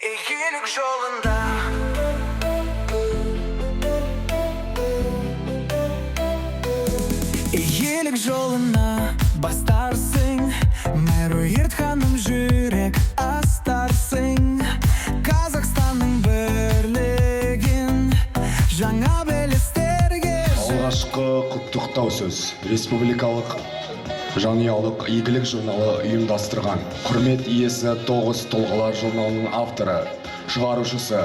İyilik yolunda. İyilik yoluna bastarsın, Merуерт ханым жүрек астарсың. Қазақстанның бірлігін жаңа белестерге. Алғашқы құттықтау сөз республикалық жанұялық игілік журналы ұйымдастырған. Құрмет иесі 9 тұлғалар журналының авторы, шығарушысы,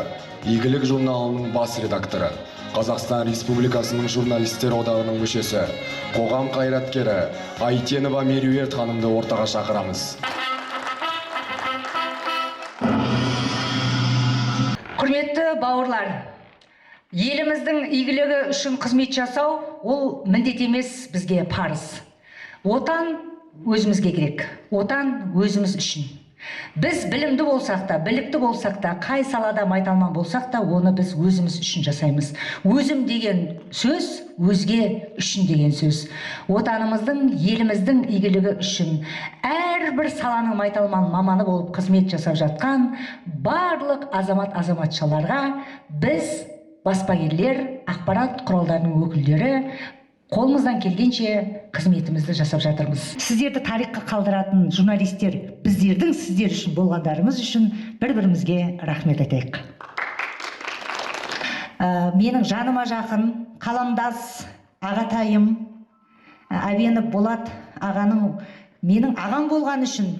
игілік журналының бас редакторы, Қазақстан Республикасының журналистер одағының мүшесі, қоғам қайраткері Айтенова Меруерт ханымды ортаға шақырамыз. Құрметті бауырлар, еліміздің игілігі үшін қызмет жасау ол міндет емес, бізге парыз. Отан өзімізге керек, отан өзіміз үшін. Біз білімді болсақ та, білікті болсақ та, қай салада майталман болсақ та, оны біз өзіміз үшін жасаймыз. Өзім деген сөз, өзге үшін деген сөз. Отанымыздың, еліміздің игілігі үшін әрбір саланың майталман маманы болып қызмет жасап жатқан барлық азамат-азаматшаларға біз, баспагерлер, ақпарат құралдарының өкілдері, қолымыздан келгенше қызметімізді жасап жатырмыз. Сіздерді тарихқа қалдыратын журналистер, біздердің сіздер үшін болғандарымыз үшін бір-бірімізге рахмет айтайық. Менің жаныма жақын, қаламдас, ағатайым, Әбенов Болат ағаның менің ағам болған үшін,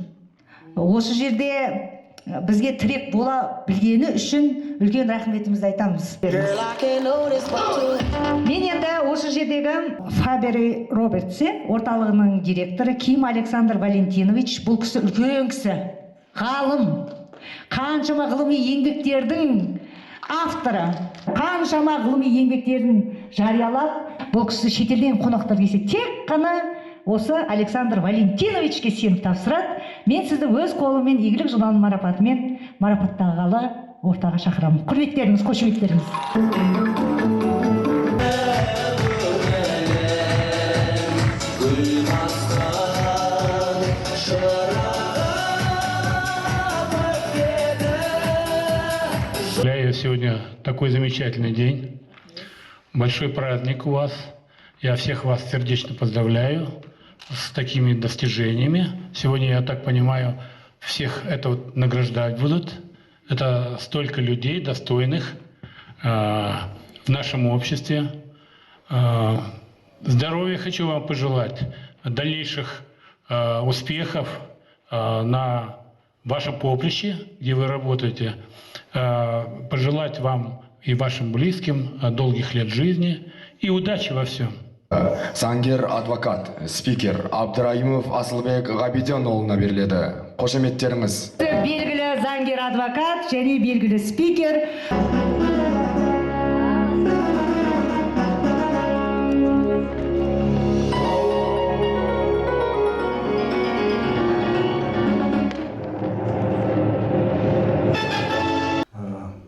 осы жерде бізге тірек бола білгені үшін үлкен рахметімізді айтамыз. Мен енді осы жердегі Фабери Робертсе орталығының директоры Ким Александр Валентинович, бұл кісі үлкен кісі, ғалым, қаншама ғылыми еңбектердің авторы, қаншама ғылыми еңбектерін жариялап, бұл кісі шетелден қонақтар келсе тек қана осы Александр Валентиновичке сеніп тапсырады. Мен сізді өз қолыммен игілік журналының марапатымен марапаттағалы ортаға шақырамын. Құрметтеріңіз, қошеметтеріңіз. Сегодня такой замечательный день, большой праздник у вас. Я всех вас сердечно поздравляю с такими достижениями. Сегодня, я так понимаю, всех это вот награждать будут. Это столько людей достойных в нашем обществе. Здоровья хочу вам пожелать, дальнейших успехов на вашем поприще, где вы работаете. Пожелать вам и вашим близким долгих лет жизни и удачи во всем. Заңгер адвокат, спикер Абдраимов Асылбек Ғабиденұлына беріледі. Қошеметтеріңіз. Белгілі заңгер адвокат және белгілі спикер.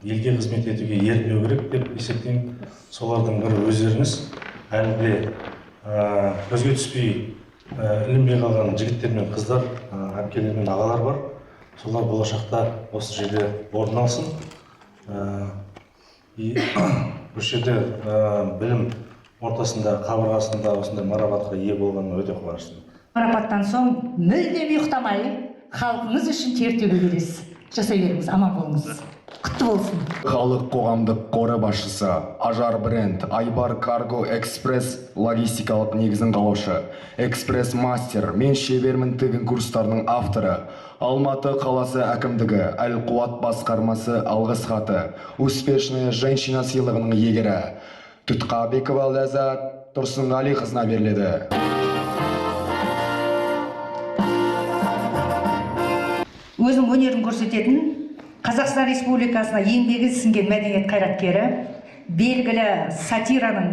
Елге қызмет етуге ерінбеу керек деп есептеймін. Солардың бірі өздеріңіз. Әлі де көзге түспей ілінбей қалған жігіттер мен қыздар, әпкелер мен ағалар бар. Солар болашақта осы жерде орын алсын. Бұл жерде білім ортасында, қабырғасында осындай марапатқа ие болғанына өте қуаныштымын. Марапаттан соң мүлдем ұйықтамай, халқыңыз үшін тер төгуге жасай беріңіз, аман болыңыз. Құтты болсын. Халық қоғамдық қоры басшысы, Ажар бренд, Айбар Карго Экспресс логистикалық негізін қалаушы, Экспресс мастер, мен шебермін тігін курстарының авторы, Алматы қаласы әкімдігі, Әл-Қуат басқармасы алғыс хаты, Успешная женщина сыйлығының егері, Тұтқабекова Ләззат Тұрсынғали қызына беріледі. Өзінің өнерін көрсететін Қазақстан Республикасына еңбегі сіңген мәдениет қайраткері, белгілі сатираның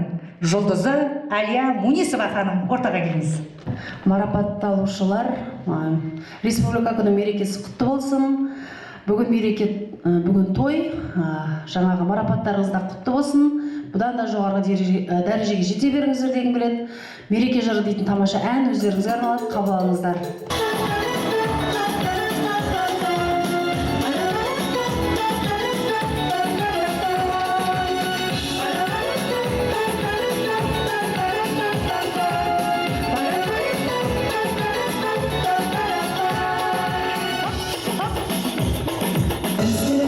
жұлдызы Әлия Мунисова ханым ортаға келіңіз. Марапатталушылар, республика күні мерекесі құтты болсын. Бүгін той, жаңағы марапаттарыңызда құтты болсын. Бұдан да жоғарғы дәрежеге жете беріңіздер дегім келеді. Мереке жыры дейтін тамаша ән өздеріңізге арналады, қабыл алыңыздар.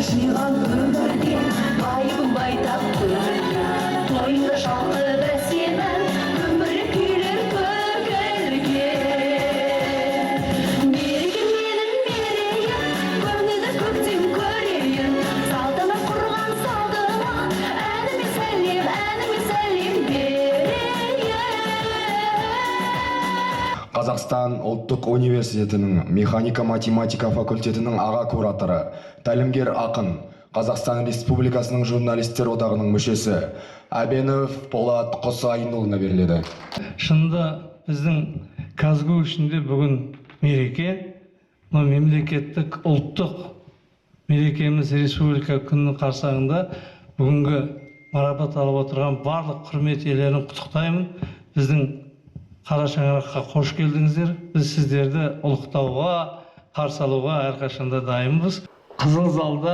жиған өмірге байыбын байтақ көрген тойында шалқы бәсенің өмірі күйлер төгілген мереке менің мерейім көңілді көктем көрейін салтанат құрған салдыма әніме сәлем берейін. Қазақстан ұлттық университетінің механика-математика факультетінің аға кураторы, тәлімгер ақын, Қазақстан Республикасының журналистер одағының мүшесі Әбенов Болат Құсайынұлына беріледі. Шынында біздің Казгу ішінде бүгін мереке, мемлекеттік ұлттық мерекеміз республика күнінің қарсаңында бүгінгі марапат алып отырған барлық құрмет иелерін құттықтаймын. Біздің Қара шаңыраққа қош келдіңіздер. Біз сіздерді ұлықтауға, қарсы алуға әрқашанда дайынбыз. Қызыл залда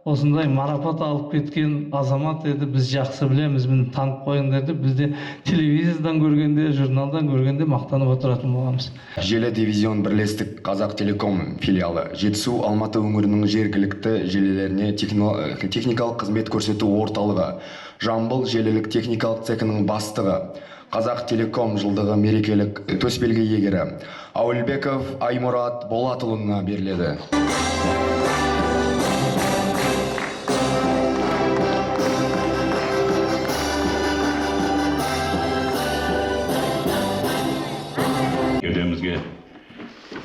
осындай марапат алып кеткен азамат еді, біз жақсы білеміз, мені танып қойыңдар деп, бізде телевизордан көргенде, журналдан көргенде мақтанып отыратын боламыз. Желі дивизион бірлестік Қазақ Телеком филиалы Жетісу Алматы өңірінің жергілікті желілеріне техникалық қызмет көрсету орталығы, Жамбыл желілік техникалық цехының бастығы, Қазақ Телеком жылдығы мерекелік төсбелгі иегері Ауылбеков Аймұрат Болатұлына беріледі. Кеудемізге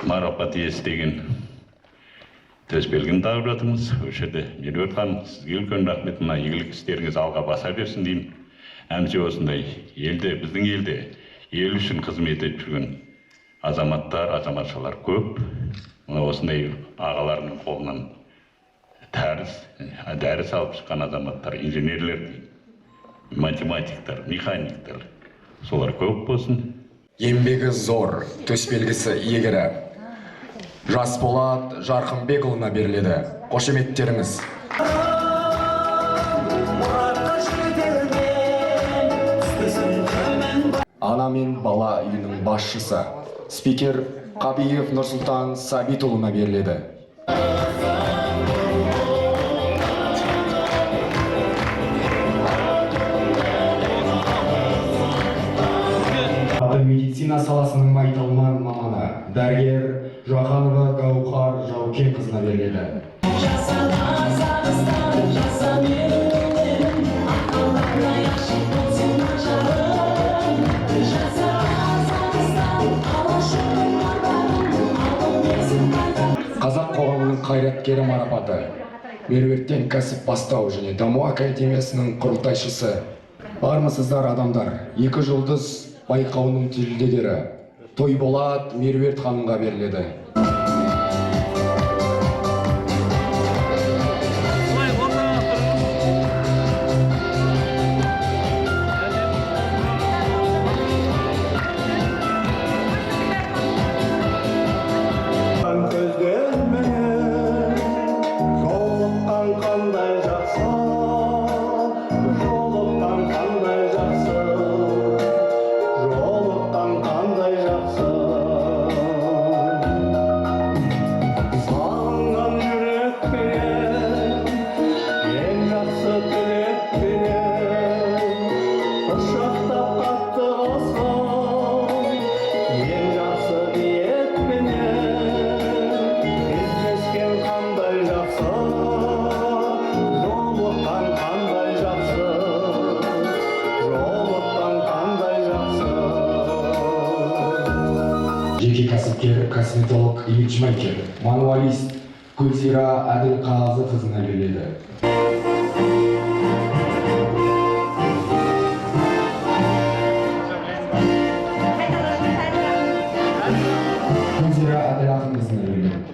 марапат иесі деген төсбелгіні тағып жатырмыз. Осы жерде Меруерт ханым, сізге үлкен рахмет, мына игілік істеріңіз алға баса берсін деймін. Әмсе осындай елде, біздің елде ел үшін қызмет етіп жүрген азаматтар, азаматшалар көп. Осындай ағаларының қолынан дәріс алып шыққан азаматтар, инженерлер, математиктар, механиктар, солар көп болсын. Еңбегі зор төсбелгісі иегері Жасболат Жарқынбекұлына беріледі. Қошеметтеріңіз. Ана мен бала үйінің басшысы спикер Қабиев Нұрсұлтан Сабитұлына беріледі. Медицина саласының майталман маманы дәрігер Жақанова Гаухар Жаукенқызына беріледі. Қазақ қоғамының қайраткері марапаты Меруерттен кәсіп бастау және даму академиясының құрылтайшысы. Бармысыздар адамдар, 2 жұлдыз байқауының жүлдегері Тойболат Меруерт ханымға беріледі. Жеке кәсіпкер, косметолог имиджмейкер, мануалист Гүлзира Әділқазықызына беріледі. Гүлзира Әділқазықызына беріледі.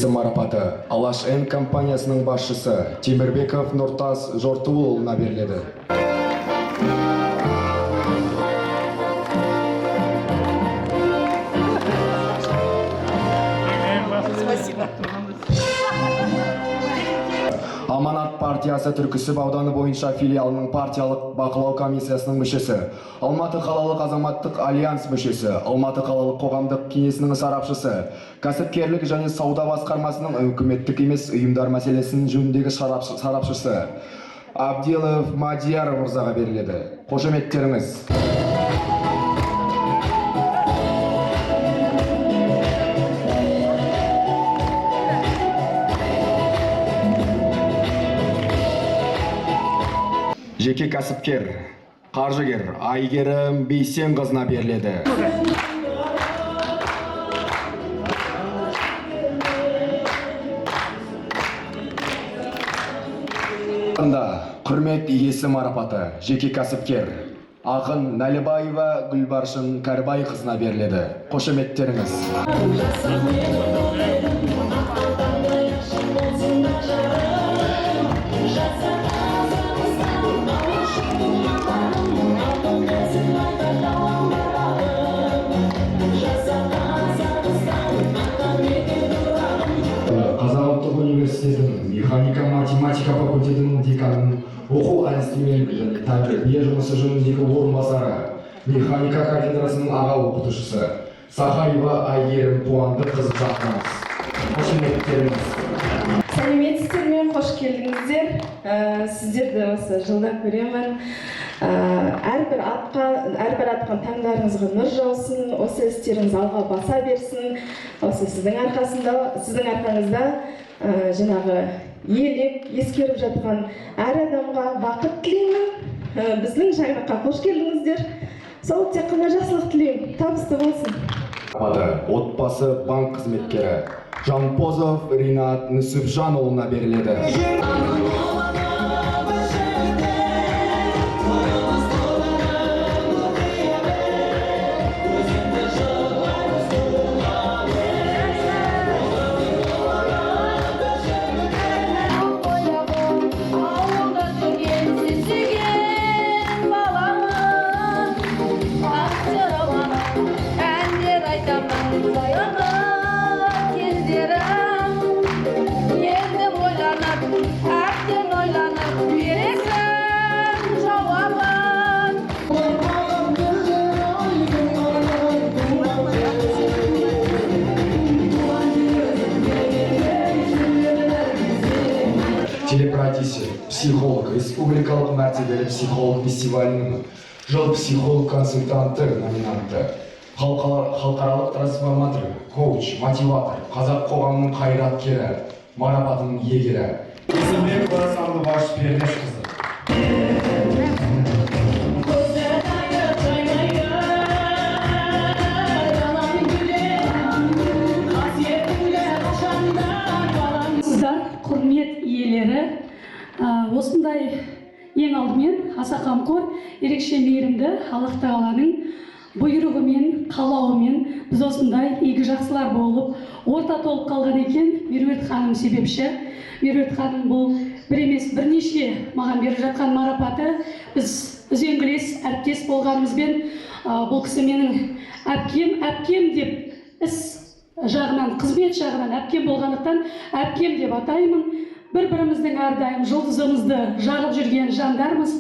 Марапаты Алаш Н компаниясының басшысы Темірбеков Нұртас Жортуылына беріледі. Аманат партия партиясы Түркісіб ауданы бойынша филиалының партиялық бақылау комиссиясының мүшесі, Алматы қалалық азаматтық альянс мүшесі, Алматы қалалық қоғамдық кеңесінің сарапшысы, кәсіпкерлік және сауда басқармасының үкіметтік емес ұйымдар мәселесінің жөніндегі сарапшысы Абдилов Мадияр мырзаға беріледі. Қошеметтеріңіз. Жеке кәсіпкер, қаржыгер Айгерім Бейсен қызына беріледі. Құрмет иесі марапаты жеке кәсіпкер Ақын Нәлібаева Гүлбаршын Кәрбай қызына беріледі. Қошеметтеріңіз. Қазақ ұлттық университетінің механика-математика факультетінің деканының оқу әдістемелік тәрбие жұмысы жөніндегі орынбасары, механика кафедрасының аға оқытушысы Сахаева Айгерім Қуандыққызы шақырамыз. Қошеметтеріңіз. Сәлеметсіздер ме, қош келдіңіздер. Сіздерді осы жылда көремін. Әрбір атқан таңдарыңызға нұр жаусын, осы істеріңіз алға баса берсін. Осы сіздің арқаңызда жаңағы елеп, ескеріп жатқан әр адамға бақыт тілеймін. Біздің жаңалыққа қош келдіңіздер. Сол тек қана жақсылық тілеймін. Табысты болсын. Отбасы банк қызметкері Жанпозов Ринат Нүсіпжанұлына беріледі. Телепродюсер, психолог, республикалық мәртебелі психолог фестивалінің жыл психолог консультанты номинанты, халықаралық трансформатор, коуч, мотиватор, қазақ қоғамының қайраткері, марапатының иегері. Есімбекова Сандыбаш Пернешқызы. Құрмет иелері, осындай ең алдымен аса қамқор, ерекше мейірімді Аллах Тағаланың бұйрығымен, қалауымен біз осындай игі жақсылар болып, орта толып қалған екен. Меруерт ханым себепші. Меруерт ханым бұл бір емес бірнеше маған беріп жатқан марапаты. Біз үзеңгілес әріптес болғанымызбен, бұл кісі менің әпкем деп іс жағынан, қызмет жағынан әпкем болғандықтан әпкем деп атаймын. Бір-біріміздің әрдайым жұлдызымызды жағып жүрген жандармыз.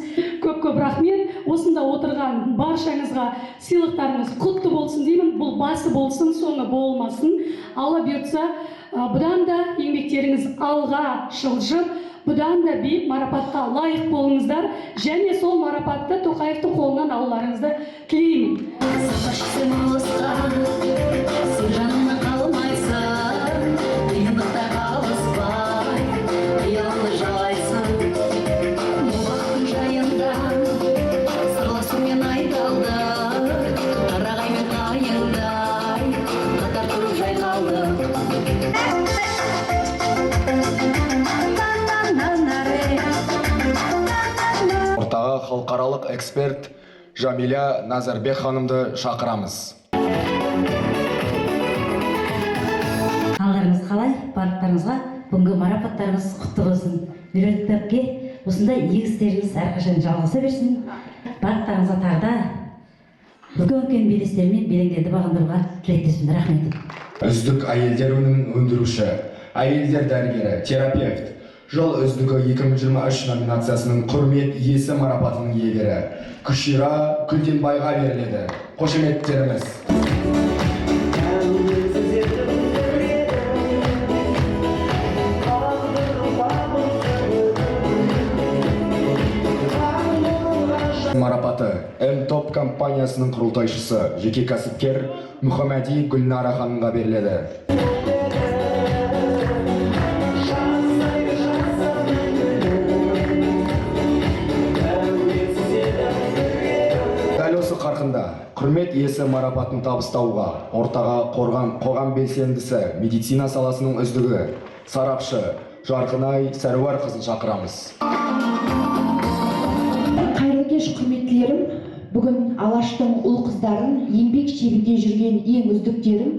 Көп-көп рахмет. Осында отырған баршаңызға сыйлықтарыңыз құтты болсын деймін. Бұл басы болсын, соңы болмасын. Алла бұйыртса, бұдан да еңбектеріңіз алға жылжып, бұдан да биік марапатқа лайық болыңыздар. Және сол марапатты Тоқаевтың қолынан алуларыңызды тілеймін. Ортаға халықаралық эксперт Жамиля Назарбек ханымды шақырамыз. Қалдарыңыз қалай? Барлықтарыңызға бүгінгі марапаттарыңыз құтты болсын. Меруерт әпке, осындай игі істеріңіз әрқашан жалғаса берсін. Барлықтарыңызға тағы да үлкен белестермен белеңдерді бағындыруға тілектеспін. Рахмет. Үздік әйелдер өнімін өндіруші, әйелдер дәрігері, терапевт, Жыл үздігі 2023 номинациясының құрмет иесі марапатының иегері Күшира Күлденбайға беріледі. Қошеметтеріміз. Марапаты М-Топ компаниясының құрылтайшысы, жеке кәсіпкер Мұхаммади Гүлнара ханымға беріледі. Дәл осы қарқында құрмет иесі марапатын табыстауға ортаға қоғам белсендісі, медицина саласының үздігі, сарапшы Жарқынай Сәруар қызын шақырамыз. Кеш құрметтілерім, бүгін Алаштың ұл қыздарын еңбек шебінде жүрген ең үздіктерім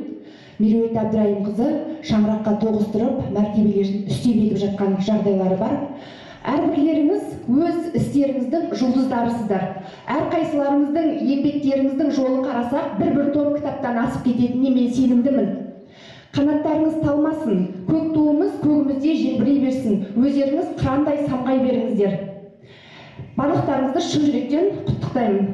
Меруерт Әбдірайым қызы шаңыраққа тоғыстырып, мәртебелерін үстеп етіп жатқан жағдайлары бар. Әрбірлеріңіз өз істеріңіздің жұлдыздарысыздар. Әрқайсыларыңыздың еңбектеріңіздің жолын қарасақ, бір том кітаптан асып кететініне мен сенімдімін. Қанаттарыңыз талмасын, көк туымыз көгімізде желбірей берсін, өздеріңіз қырандай самғай беріңіздер. Барлықтарыңызды шын жүректен құттықтаймын.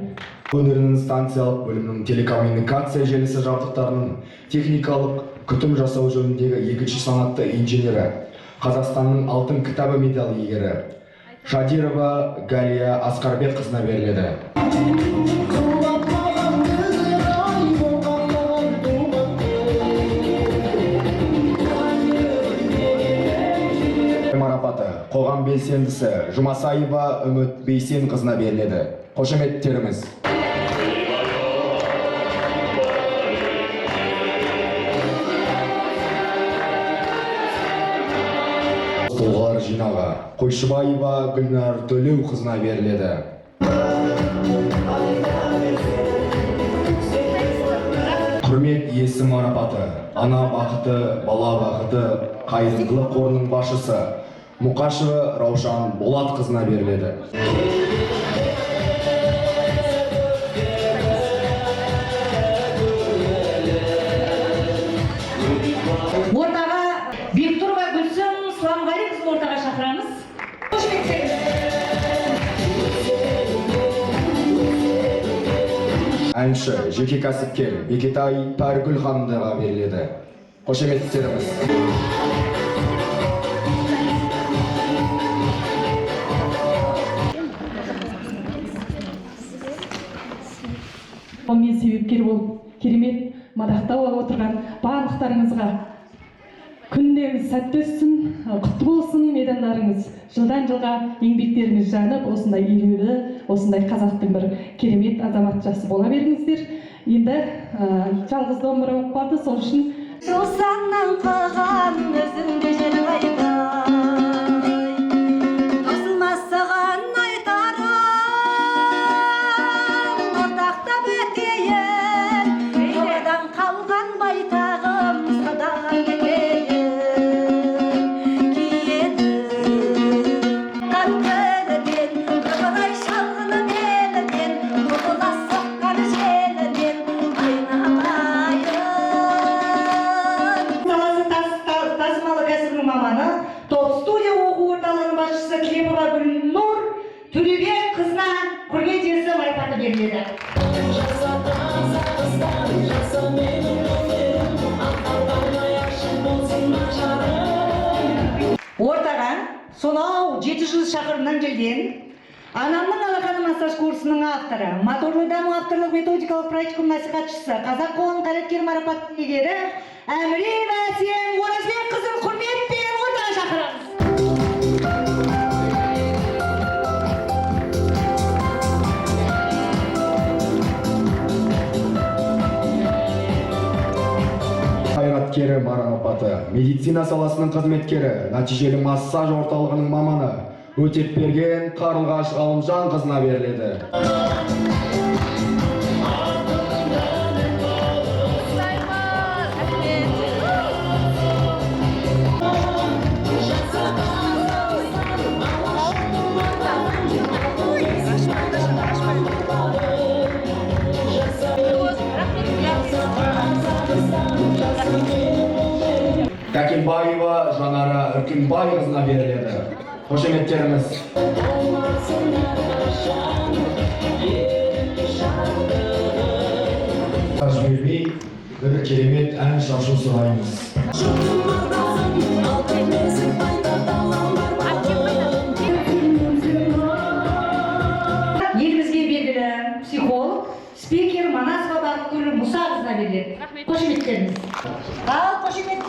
Өнерінің станциялық бөлімінің телекоммуникация желісі жабдықтарының техникалық күтім жасау жөніндегі екінші санатты инженері, Қазақстанның алтын кітабы медалі иегері Шадирова Галия Асқарбек қызына беріледі. Марапаты қоғам белсендісі Жұмасаева Үміт Бейсен қызына беріледі. Қошеметтеріміз. Тұлғалар жинағы Қойшыбаева Гүлнар Төлеу қызына беріледі. Құрмет иесі марапаты Ана бақыты, бала бақыты қайырымдылық қорының басшысы Мұқашева Раушан Болат қызына беріледі. Ортаға Бектұрова Гүлсім Сламғали қызын ортаға шақырамыз. Әнші, жеке кәсіпкер Бекетай Пәргүл ханымға беріледі. Қошеметтеріміз. Мен себепкер болып, керемет мадақтау алып отырған барлықтарыңызға күндеріңіз сәтті өтсін, құтты болсын, медалдарыңыз жылдан жылға еңбектеріңіз жанып, осындай елеулі, осындай қазақтың бір керемет азаматшасы бола беріңіздер. Енді жалғыз домбыра болып қалды, сол үшін Жусаннан қылған өзіңде жер қайдай, тосылмасыған айтарым, ортақтап өтейін, жолдан қалған байтағым, садаған кетейін, киеді. Қан көлінен, қыбырай шалғының елінен, құбыла соққан желінен, айналайын. Тасымалы кәсібінің маманы, Топ студия оқу орталығының басшысы Климова Гүлнұр Төлебек қызына құрмет иесі марапаты беріледі. Ортаға сонау 700 шақырымнан келген Анамның алақаны массаж курсының авторы, моторлы даму авторлық методикалық практикум насихатшысы, қазақ қоғам қайраткері марапатының иегері Әміреева Әсем Оразбек қызын құрметпен ортаға шақырамыз. Қайраткері марапаты медицина саласының қызметкері, нәтижелі массаж орталығының маманы Өтепберген Қарлығаш Ғалымжан қызына беріледі. Кәкенбаева Жанара Үркенбайқызына беріледі. Қошеметтеріміз. Жібермей, бір керемет ән шашу сұраймыз. Елімізге белгілі психолог, спикер Манас Бабақұлы Мұсақызына беріледі. Қошеметтеріңіз. Ал қошемет.